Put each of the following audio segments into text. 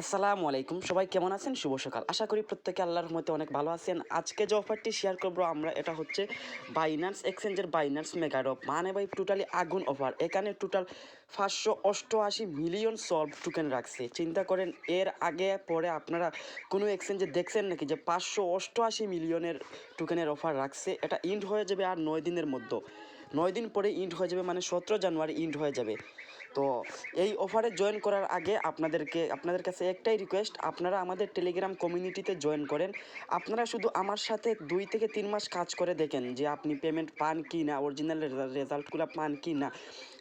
আসসালামু আলাইকুম, সবাই কেমন আছেন? শুভ সকাল। আশা করি প্রত্যেকে আল্লাহর রহমতে অনেক ভালো আছেন। আজকে যে অফারটি শেয়ার করবো আমরা, এটা হচ্ছে বাইন্যান্স এক্সচেঞ্জের বাইন্যান্স মেগা ড্রপ। মানে ভাই টোটালি আগুন অফার। এখানে টোটাল 588 মিলিয়ন সলভ টোকেন রাখছে। চিন্তা করেন, এর আগে পরে আপনারা কোনো এক্সচেঞ্জে দেখছেন নাকি যে 588 মিলিয়নের টোকেনের অফার রাখছে? এটা ইন্ড হয়ে যাবে আর 9 দিনের মধ্যে। 9 দিন পরে ইন্ড হয়ে যাবে, মানে 17 জানুয়ারি ইন্ড হয়ে যাবে। তো এই অফারে জয়েন করার আগে আপনাদের কাছে একটাই রিকোয়েস্ট, আপনারা আমাদের টেলিগ্রাম কমিউনিটিতে জয়েন করেন। আপনারা শুধু আমার সাথে 2 থেকে 3 মাস কাজ করে দেখেন যে আপনি পেমেন্ট পান কি না, অরিজিনাল রেজাল্টগুলো পান কি না,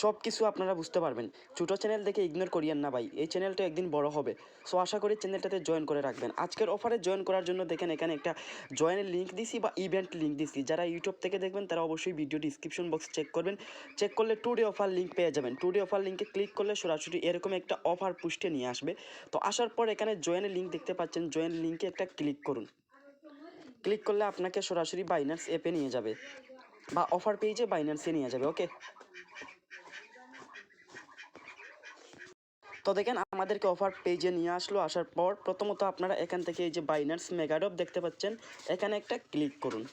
সব কিছু আপনারা বুঝতে পারবেন। ছোটো চ্যানেল দেখে ইগনোর করিয়েন না ভাই, এই চ্যানেলটা একদিন বড় হবে। সো আশা করি চ্যানেলটাতে জয়েন করে রাখবেন। আজকের অফারে জয়েন করার জন্য দেখেন এখানে একটা জয়েনের লিঙ্ক দিছি বা ইভেন্ট লিঙ্ক দিছি। যারা ইউটিউব থেকে দেখবেন তারা অবশ্যই ভিডিও ডিসক্রিপশন বক্স চেক করবেন। চেক করলে টুডে অফার লিঙ্ক পেয়ে যাবেন। টুডে অফার লিঙ্কে ক্লিক করলে সরাসরি এরকম একটা অফার পুষ্টে নিয়ে আসবে। তো আসার পর এখানে জয়েনের লিঙ্ক দেখতে পাচ্ছেন, জয়েন লিঙ্কে একটা ক্লিক করুন। ক্লিক করলে আপনাকে সরাসরি বাইন্যান্স অ্যাপে নিয়ে যাবে বা অফার পেজে বাইন্যান্সে নিয়ে যাবে। ওকে, তো দেখেন আমাদেরকে অফার পেজে নিয়ে আসলো। আসার পর প্রথমত আপনারা এখান থেকে এই যে বাইন্যান্স মেগা ড্রপ দেখতে পাচ্ছেন, এখানে একটা ক্লিক করুন।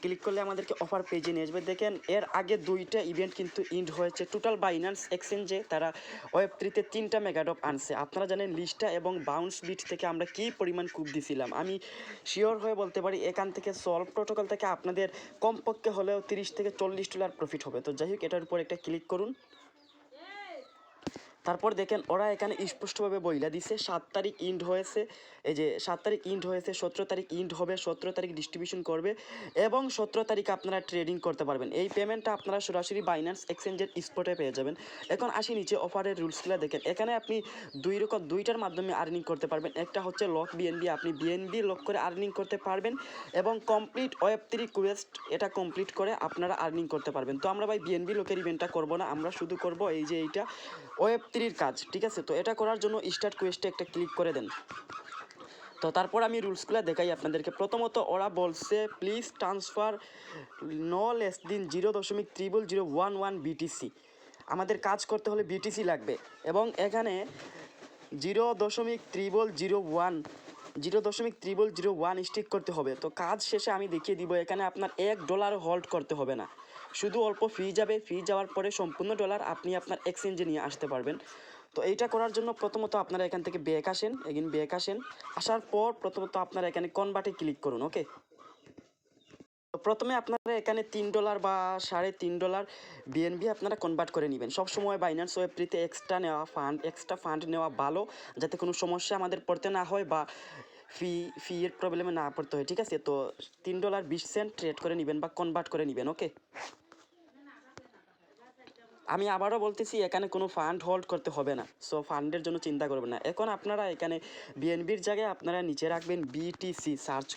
ক্লিক করলে আমাদেরকে অফার পেজে নিয়ে আসবে। দেখেন এর আগে 2টা ইভেন্ট কিন্তু ইন্ড হয়েছে। টোটাল বাইন্যান্স এক্সচেঞ্জে তারা ওয়েব3তে 3টা মেগাডপ আনছে। আপনারা জানেন লিস্টা এবং বাউন্স বিট থেকে আমরা কী পরিমাণ কূপ দিছিলাম। আমি শিওর হয়ে বলতে পারি এখান থেকে সলভ প্রোটোকল থেকে আপনাদের কমপক্ষে হলেও $30 থেকে $40 প্রফিট হবে। তো যাই হোক, এটার উপর একটা ক্লিক করুন। তারপর দেখেন ওরা এখানে স্পষ্টভাবে বইলা দিছে 7 তারিখ ইন্ড হয়েছে। এই যে 7 তারিখ ইন্ড হয়েছে, 17 তারিখ ইন্ড হবে, 17 তারিখ ডিস্ট্রিবিউশন করবে এবং 17 তারিখ আপনারা ট্রেডিং করতে পারবেন। এই পেমেন্টটা আপনারা সরাসরি বাইন্যান্স এক্সচেঞ্জের স্পটে পেয়ে যাবেন। এখন আসি নিচে অফারের রুলসগুলো দেখেন। এখানে আপনি দুইটার মাধ্যমে আর্নিং করতে পারবেন। একটা হচ্ছে লক বিএনবি, আপনি বিএনবি লক করে আর্নিং করতে পারবেন এবং কমপ্লিট ওয়েব3 কোয়েস্ট এটা কমপ্লিট করে আপনারা আর্নিং করতে পারবেন। তো আমরা ভাই বিএনবি লোকের ইভেন্টটা করবো না, আমরা শুধু করব এই যে এইটা ওয়েব3 কাজ। ঠিক আছে, তো এটা করার জন্য স্টার্ট কোয়েস্টে একটা ক্লিক করে দেন। তো তারপর আমি রুলসগুলো দেখাই আপনাদেরকে। প্রথমত ওরা বলছে প্লিজ ট্রান্সফার নো লেস দিন 0.0011 বিটিসি। আমাদের কাজ করতে হলে বিটিসি লাগবে এবং এখানে 0.0001 স্টিক করতে হবে। তো কাজ শেষে আমি দেখিয়ে দিব, এখানে আপনার $1 হোল্ড করতে হবে না, শুধু অল্প ফি যাবে। ফি যাওয়ার পরে সম্পূর্ণ ডলার আপনি আপনার এক্সচেঞ্জে নিয়ে আসতে পারবেন। তো এইটা করার জন্য প্রথমত আপনারা এখান থেকে ব্যাক আসেন, আসার পর প্রথমত আপনারা এখানে কনভার্টে ক্লিক করুন। ওকে, তো প্রথমে আপনারা এখানে $3 বা $3.5 বিএনবি আপনারা কনভার্ট করে নেবেন। সবসময় বাইন্যান্স ওয়েব3তে এক্সট্রা ফান্ড নেওয়া ভালো, যাতে কোনো সমস্যা আমাদের পড়তে না হয় বা ফি এর প্রবলেমে না পড়তে হয়। ঠিক আছে, তো $3.20 ট্রেড করে নেবেন বা কনভার্ট করে নেবেন। ওকে, আমি আবারও বলতেছি এখানে কোনো ফান্ড হোল্ড করতে হবে না, সো ফান্ডের জন্য চিন্তা করবেন না। এখন আপনারা এখানে বিএনবির জায়গায় আপনারা নিচে রাখবেন বিটিসি সার্চ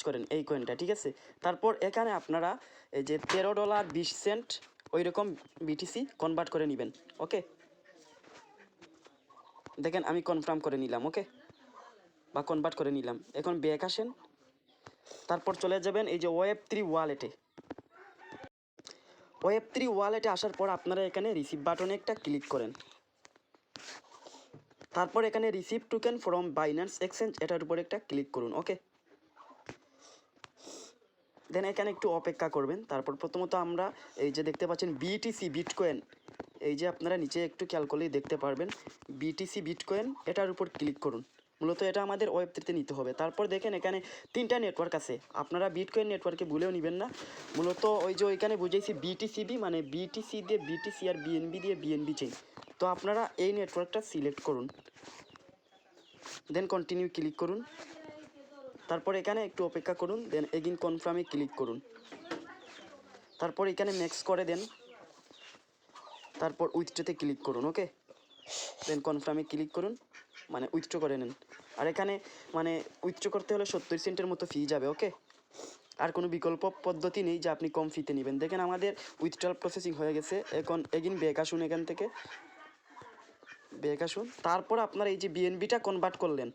করেন, এই কয়েনটা। ঠিক আছে, তারপর এখানে আপনারা এই যে $13.20 ওই রকম বিটিসি কনভার্ট করে নেবেন। ওকে, দেখেন আমি কনফার্ম করে নিলাম। ওকে, বা কনভার্ট করে নিলাম। এখন ব্যাক আসেন, তারপর চলে যাবেন এই যে ওয়েব3 ওয়ালেটে আসার পর আপনারা এখানে রিসিভ বাটনে একটা ক্লিক করেন। তারপর এখানে receive token from Binance exchange এটার উপর একটা ক্লিক করুন। ওকে, দেন এখানে একটু অপেক্ষা করবেন। তারপর প্রথমত আমরা এই যে দেখতে পাচ্ছেন বিটিসি বিটকয়েন, এই যে আপনারা নিচে একটু খেয়াল করলেই দেখতে পারবেন বিটিসি বিটকয়েন, এটার উপর ক্লিক করুন। মূলত এটা আমাদের ওয়েব3তে নিতে হবে। তারপর দেখেন এখানে 3টা নেটওয়ার্ক আছে, আপনারা বিটকয়েন নেটওয়ার্কে ভুলেও নেবেন না। মূলত ওই যে ওইখানে বুঝেছি বিটিসিবি, মানে বিটিসি দিয়ে বিটিসি আর বিএনবি দিয়ে বিএনবি চেইন। তো আপনারা এই নেটওয়ার্কটা সিলেক্ট করুন, দেন কন্টিনিউ ক্লিক করুন। তারপর এখানে একটু অপেক্ষা করুন, দেন এগিন কনফার্মে ক্লিক করুন। তারপর এখানে নেক্সট করে দেন, তারপর উইথড্রোতে ক্লিক করুন। ওকে, দেন কনফার্মে ক্লিক করুন, মানে উইথড্রো করে নেন। আর এখানে মানে উইথড্রো করতে হলে 70 সেন্টের মতো ফি যাবে। ওকে, আর কোনো বিকল্প পদ্ধতি নেই যে আপনি কম ফিতে নেবেন। দেখেন আমাদের উইথড্রল প্রসেসিং হয়ে গেছে। এখন এগিন ব্যাক আসুন, এখান থেকে ব্যাক আসুন। তারপর আপনার এই যে বিএনবিটা কনভার্ট করলেন,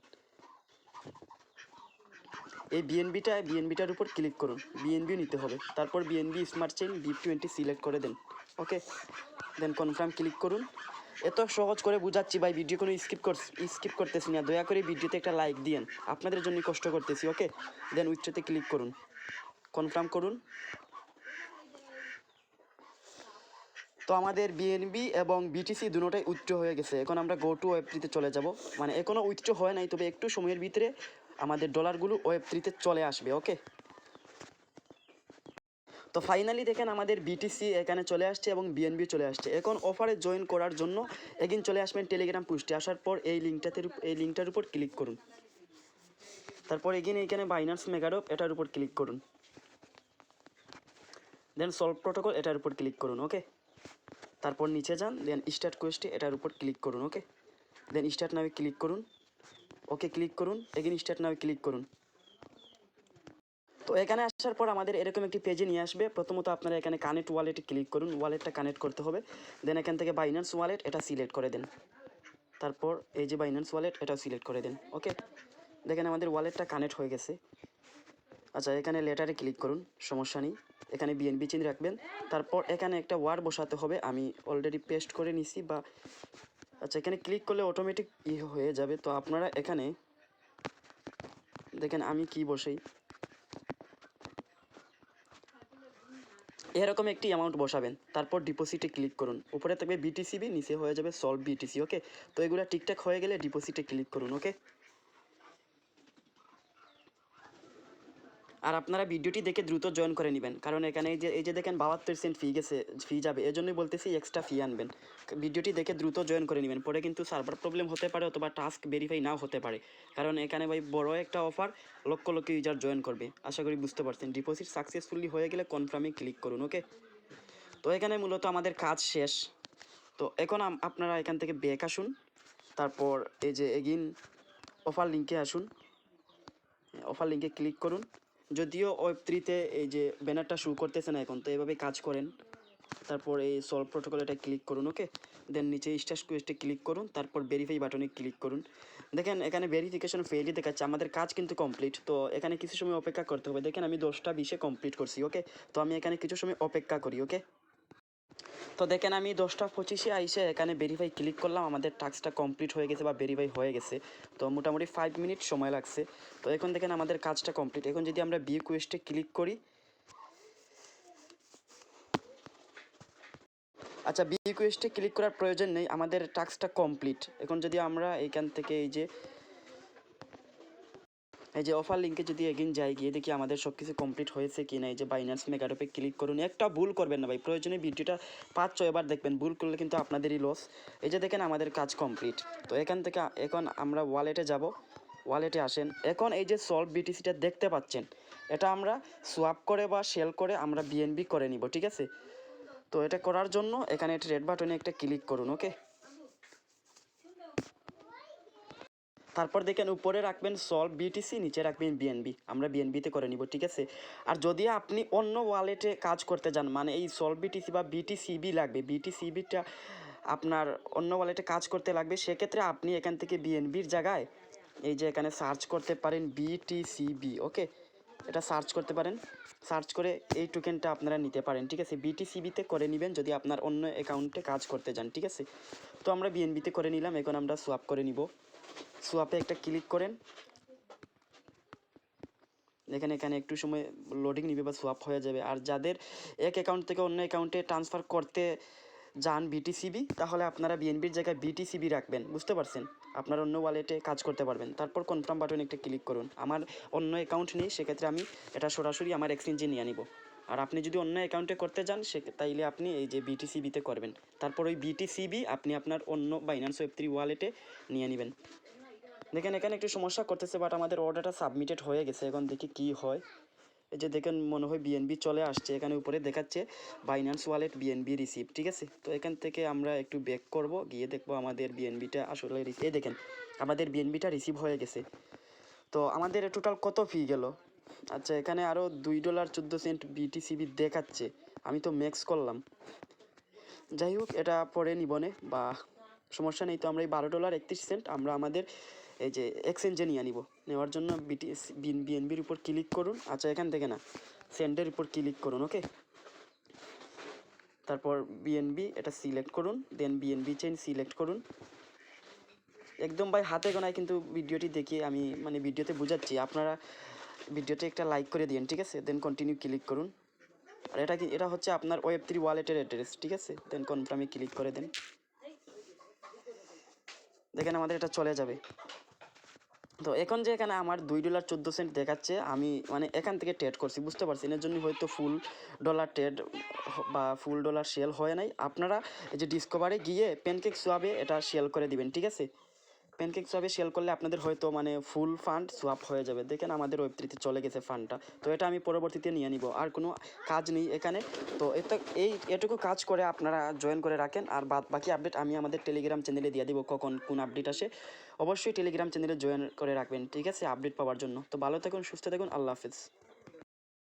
এই বিএনবিটার উপর ক্লিক করুন। বিএনবি নিতে হবে, তারপর BNB smart chain BIP20 select করে দেন। ওকে, দেন কনফার্ম ক্লিক করুন। এত সহজ করে বুঝাচ্ছি ভাই, ভিডিও কোনো স্কিপ করতেছি না, দয়া করে ভিডিওতে একটা লাইক দিয়েন, আপনাদের জন্য কষ্ট করতেছি। ওকে, দেন উইথড্রতে ক্লিক করুন, কনফার্ম করুন। তো আমাদের বিএনবি এবং বিটিসি দুটোটাই উইথড্র হয়ে গেছে। এখন আমরা গো টু ওয়েব3-তে চলে যাব, মানে এখনও উইথড্র হয় নাই, তবে একটু সময়ের ভিতরে আমাদের ডলারগুলো ওয়েব3-তে চলে আসবে। ওকে, তো ফাইনালি দেখেন আমাদের বিটিসি এখানে চলে আসছে এবং বিএনবি চলে আসছে। এখন অফারে জয়েন করার জন্য এগিন চলে আসবেন টেলিগ্রাম পোস্টে, আসার পর এই লিঙ্কটার উপর ক্লিক করুন। তারপর এগিন এইখানে বাইনান্স মেগাডপ এটার উপর ক্লিক করুন, দেন সলভ প্রোটোকল এটার উপর ক্লিক করুন। ওকে, তারপর নিচে যান, দেন স্টার্ট কোয়েস্টে এটার উপর ক্লিক করুন। ওকে, দেন স্টার্ট নামে ক্লিক করুন। ওকে, ক্লিক করুন, এগেন স্টার্ট নামে ক্লিক করুন। তো এখানে আসার পর আমাদের এরকম একটি পেজে নিয়ে আসবে। প্রথমত আপনারা এখানে কানেক্ট ওয়ালেটে ক্লিক করুন, ওয়ালেটটা কানেক্ট করতে হবে। দেন এখান থেকে বাইন্যান্স ওয়ালেট এটা সিলেক্ট করে দেন, তারপর এই যে বাইন্যান্স ওয়ালেট এটাও সিলেক্ট করে দেন। ওকে, দেখেন আমাদের ওয়ালেটটা কানেক্ট হয়ে গেছে। আচ্ছা, এখানে লেটারে ক্লিক করুন, সমস্যা নেই, এখানে বিএনবি চিহ্ন রাখবেন। তারপর এখানে একটা ওয়ার্ড বসাতে হবে, আমি অলরেডি পেস্ট করে নিছি বা আচ্ছা, এখানে ক্লিক করলে অটোমেটিক হয়ে যাবে। তো আপনারা এখানে দেখেন আমি কি বসাই, এরকম একটি অ্যামাউন্ট বসাবেন। তারপর ডিপোজিটে ক্লিক করুন, উপরে থাকবে বিটিসিবি, নিচে হয়ে যাবে সলভ বিটিসি। ওকে, তো এগুলো ঠিকঠাক হয়ে গেলে ডিপোজিটে ক্লিক করুন। ওকে, আর আপনারা ভিডিওটি দেখে দ্রুত জয়েন করে নেবেন, কারণ এখানে এই যে দেখেন 72 সেন্ট ফি যাবে, এজন্যই বলতেছি এক্সট্রা ফি আনবেন। ভিডিওটি দেখে দ্রুত জয়েন করে নেবেন, পরে কিন্তু সার্ভার প্রবলেম হতে পারে অথবা টাস্ক ভেরিফাই নাও হতে পারে, কারণ এখানে ভাই বড় একটা offer, lakh lakh user join করবে। আশা করি বুঝতে পারছেন। ডিপোজিট সাকসেসফুলি হয়ে গেলে কনফার্মে ক্লিক করুন। ওকে, তো এখানে মূলত আমাদের কাজ শেষ। তো এখন আপনারা এখান থেকে ব্যাক আসুন, তারপর এই যে এগিন অফার লিঙ্কে আসুন, অফার লিঙ্কে ক্লিক করুন। যদিও ওয়েব3-তে এই যে ব্যানারটা শো করতেছে না এখন, তো এভাবে কাজ করেন। তারপর এই সলভ প্রোটোকল এটা ক্লিক করুন। ওকে, দেন নিচে স্টার্ট কোয়েস্টে ক্লিক করুন, তারপর ভেরিফাই বাটনে ক্লিক করুন। দেখেন এখানে ভেরিফিকেশন ফেলই দেখাচ্ছে, আমাদের কাজ কিন্তু কমপ্লিট। তো এখানে কিছু সময় অপেক্ষা করতে হবে। দেখেন আমি 10টা 20-এ কমপ্লিট করছি। ওকে, তো আমি এখানে কিছু সময় অপেক্ষা করি। ওকে, তো দেখেন আমি 10টা 25-এ আইসে এখানে ভেরিফাই ক্লিক করলাম, আমাদের টাস্কটা কমপ্লিট হয়ে গেছে বা ভেরিফাই হয়ে গেছে। তো মোটামুটি 5 মিনিট সময় লাগছে। তো এখন দেখেন আমাদের কাজটা কমপ্লিট। এখন যদি আমরা বি কোয়েস্টে ক্লিক করি, আচ্ছা বি কোয়েস্টে ক্লিক করার প্রয়োজন নেই, আমাদের টাস্কটা কমপ্লিট। এখন যদি আমরা এইখান থেকে এই যে অফার লিঙ্কে যদি এগিন যাই, গিয়ে দেখি আমাদের সব কিছু কমপ্লিট হয়েছে কি না। এই যে বাইন্যান্স মেগাডপে ক্লিক করুন, একটা ভুল করবেন না ভাই, প্রয়োজনে ভিডিওটা 5-6 বার দেখবেন, ভুল করলে কিন্তু আপনাদেরই লস। এই যে দেখেন আমাদের কাজ কমপ্লিট। তো এখান থেকে এখন আমরা ওয়ালেটে যাব, ওয়ালেটে আসেন। এখন এই যে সলভ বিটিসিটা দেখতে পাচ্ছেন, এটা আমরা সোয়াপ করে বা সেল করে আমরা বিএনবি করে নিব, ঠিক আছে। তো এটা করার জন্য এখানে একটা রেড বাটনে একটা ক্লিক করুন। ওকে, তারপর দেখেন উপরে রাখবেন সলভ বিটিসি, নিচে রাখবেন বিএনবি, আমরা বিএনবিতে করে নিব, ঠিক আছে। আর যদি আপনি অন্য ওয়ালেটে কাজ করতে যান, মানে এই সলভ বিটিসি বা বিটিসিবি লাগবে, বিটিসিবিটা আপনার অন্য ওয়ালেটে কাজ করতে লাগবে, সেক্ষেত্রে আপনি এখান থেকে বিএনবির জায়গায় এই যে এখানে সার্চ করতে পারেন বিটিসিবি। ওকে, এটা সার্চ করতে পারেন, সার্চ করে এই টোকেনটা আপনারা নিতে পারেন, ঠিক আছে। বিটিসিবিতে করে নেবেন যদি আপনার অন্য অ্যাকাউন্টে কাজ করতে যান, ঠিক আছে। তো আমরা বিএনবিতে করে নিলাম, এখন আমরা সোয়াপ করে নিব। সোয়াপে একটা ক্লিক করেন, এখানে একটু সময় লোডিং নিবে বা সোয়াপ হয়ে যাবে। আর যাদের এক অ্যাকাউন্ট থেকে অন্য অ্যাকাউন্টে ট্রান্সফার করতে যান বিটিসিবি, তাহলে আপনারা বিএনবির জায়গায় বিটিসিবি রাখবেন, বুঝতে পারছেন। আপনার অন্য ওয়ালেটে কাজ করতে পারবেন। তারপর কনফার্ম বাটনে একটা ক্লিক করুন। আমার অন্য অ্যাকাউন্ট নেই, সেক্ষেত্রে আমি এটা সরাসরি আমার এক্সচেঞ্জে নিয়ে নিব। আর আপনি যদি অন্য অ্যাকাউন্টে করতে যান, তাইলে আপনি এই যে বিটিসিবিতে করবেন। তারপর ওই বিটিসিবি আপনি আপনার অন্য বাইন্যান্স ওয়েব3 ওয়ালেটে নিয়ে নেবেন। দেখেন এখানে একটু সমস্যা করতেছে, বাট আমাদের অর্ডারটা সাবমিটেড হয়ে গেছে। এখন দেখি কি হয়। এই যে দেখেন মনে হয় বিএনবি চলে আসছে, এখানে উপরে দেখাচ্ছে বাইন্যান্স ওয়ালেট বিএনবি রিসিভ, ঠিক আছে। তো এখান থেকে আমরা একটু ব্যাক করব, গিয়ে দেখবো আমাদের বিএনবিটা আসলে এই দেখেন আমাদের বিএনবিটা রিসিভ হয়ে গেছে। তো আমাদের টোটাল কত ফি গেল। আচ্ছা, এখানে আরও $2.14 বিটিসিবি দেখাচ্ছে, আমি তো ম্যাক্স করলাম। যাই হোক, এটা পরে নিবনে বা সমস্যা নেই। তো আমরা এই $12.31 আমরা আমাদের এই যে এক্সচেঞ্জে নিয়ে নিব। নেওয়ার জন্য বিএনবির উপর ক্লিক করুন। আচ্ছা, এখান থেকে না, সেন্ডের উপর ক্লিক করুন। ওকে, তারপর বিএনবি এটা সিলেক্ট করুন, দেন বিএনবি চেইন সিলেক্ট করুন। একদম ভাই হাতে গোনায় কিন্তু ভিডিওটি দেখিয়ে আমি মানে ভিডিওতে বোঝাচ্ছি, আপনারা ভিডিওতে একটা লাইক করে দিন, ঠিক আছে। দেন কন্টিনিউ ক্লিক করুন। আর এটা হচ্ছে আপনার ওয়েব3 ওয়ালেটের অ্যাড্রেস, ঠিক আছে। দেন কনফার্মে ক্লিক করে দেন, দেখেন আমাদের এটা চলে যাবে। তো এখন যে এখানে আমার $2.14 দেখাচ্ছে, আমি মানে এখান থেকে ট্রেড করছি, বুঝতে পারছেন। এর জন্য হয়তো ফুল ডলার ট্রেড বা ফুল ডলার সেল হয় নাই। আপনারা এই যে ডিসকভারে গিয়ে প্যানকেক সোয়াবে এটা সেল করে দিবেন, ঠিক আছে। প্যানকেক সোয়াবে সেল করলে আপনাদের হয়তো মানে ফুল ফান্ড সোয়াপ হয়ে যাবে। দেখেন আমাদের ওয়েব3তে চলে গেছে ফান্ডটা। তো এটা আমি পরবর্তীতে নিয়ে নিব, আর কোনো কাজ নেই এখানে। তো এটুকু কাজ করে আপনারা জয়েন করে রাখেন, আর বাকি আপডেট আমি আমাদের টেলিগ্রাম চ্যানেলে দিয়ে দিব, কখন কোন আপডেট আসে। অবশ্যই টেলিগ্রাম চ্যানেলে জয়েন করে রাখবেন, ঠিক আছে, আপডেট পাওয়ার জন্য। তো ভালো থাকুন, সুস্থ থাকুন, আল্লাহ হাফিজ।